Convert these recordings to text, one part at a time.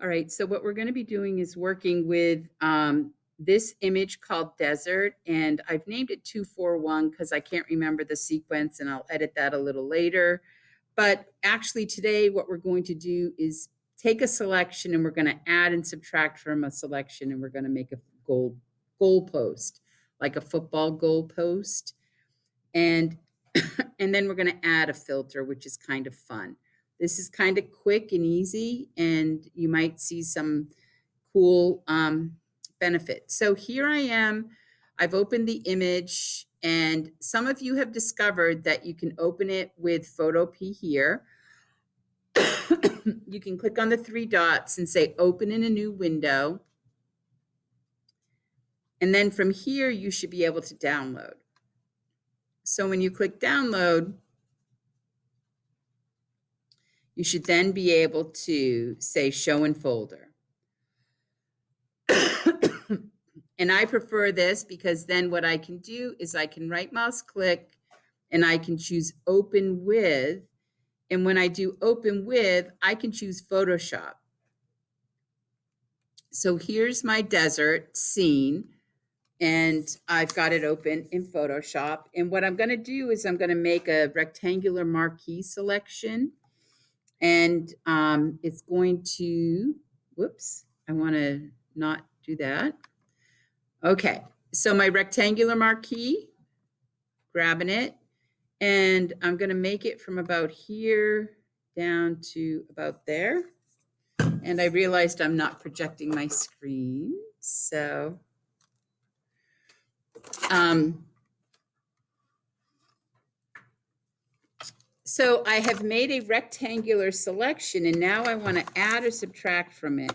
All right, so what we're going to be doing is working with this image called desert, and I've named it 241 because I can't remember the sequence, and I'll edit that a little later. But actually today what we're going to do is take a selection and we're going to add and subtract from a selection, and we're going to make a goal post, like a football goal post. And and then we're going to add a filter, which is kind of fun. This is kind of quick and easy, and you might see some cool benefits. So here I am. I've opened the image, and some of you have discovered that you can open it with Photopea here. You can click on the three dots and say open in a new window. And then from here, you should be able to download. So when you click download, you should then be able to say show in folder. And I prefer this because then what I can do is I can right mouse click and I can choose open with. And when I do open with, I can choose Photoshop. So here's my desert scene, and I've got it open in Photoshop. And what I'm going to do is I'm going to make a rectangular marquee selection. And it's going to, whoops, I want to not do that. Okay, so my rectangular marquee, grabbing it, and I'm going to make it from about here down to about there. And I realized I'm not projecting my screen, so so I have made a rectangular selection, and now I want to add or subtract from it.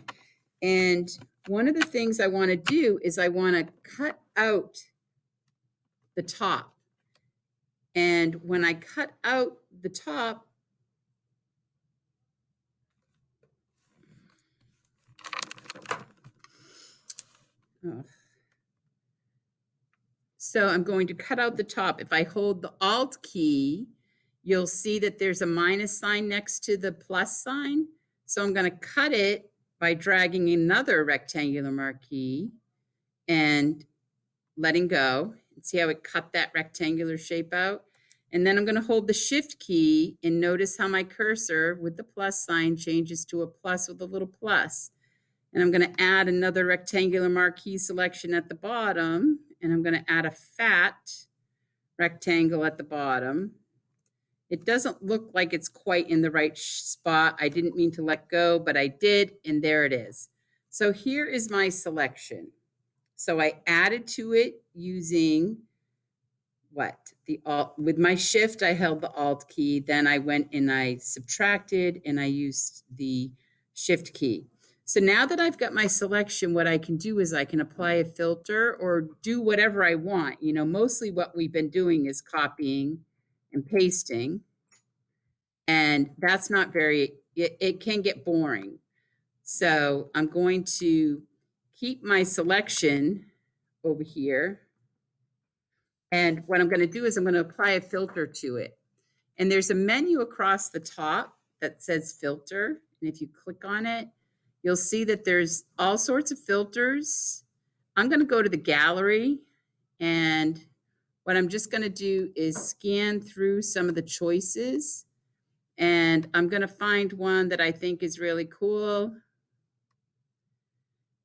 And one of the things I want to do is I want to cut out the top. And when I cut out the top, so I'm going to cut out the top. If I hold the Alt key, you'll see that there's a minus sign next to the plus sign. So I'm going to cut it by dragging another rectangular marquee and letting go. See how it cut that rectangular shape out? And then I'm going to hold the Shift key and notice how my cursor with the plus sign changes to a plus with a little plus. And I'm going to add another rectangular marquee selection at the bottom, and I'm going to add a fat rectangle at the bottom. It doesn't look like it's quite in the right spot. I didn't mean to let go, but I did, and there it is. So here is my selection. So I added to it using what? The Alt. With my Shift, I held the Alt key. Then I went and I subtracted, and I used the Shift key. So now that I've got my selection, what I can do is I can apply a filter or do whatever I want. You know, mostly what we've been doing is copying and pasting. And that's not very, it can get boring. So I'm going to keep my selection over here. And what I'm going to do is I'm going to apply a filter to it. And there's a menu across the top that says filter. And if you click on it, you'll see that there's all sorts of filters. I'm going to go to the gallery, and what I'm just going to do is scan through some of the choices, and I'm going to find one that I think is really cool.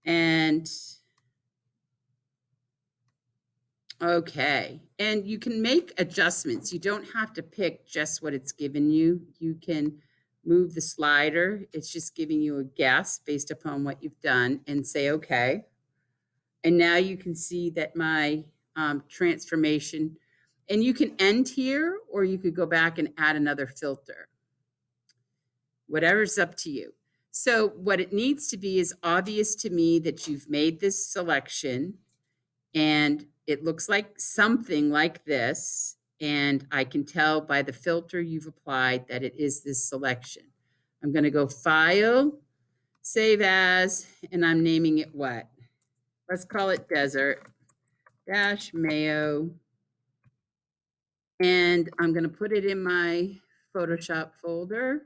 And okay, and you can make adjustments. You don't have to pick just what it's given you. You can move the slider. It's just giving you a guess based upon what you've done, and say, okay. And now you can see that my transformation, and you can end here, or you could go back and add another filter. Whatever's up to you. So what it needs to be is obvious to me that you've made this selection, and it looks like something like this. And I can tell by the filter you've applied that it is this selection. I'm going to go File, Save As, and I'm naming it what? Let's call it Desert dash Mayo. And I'm going to put it in my Photoshop folder.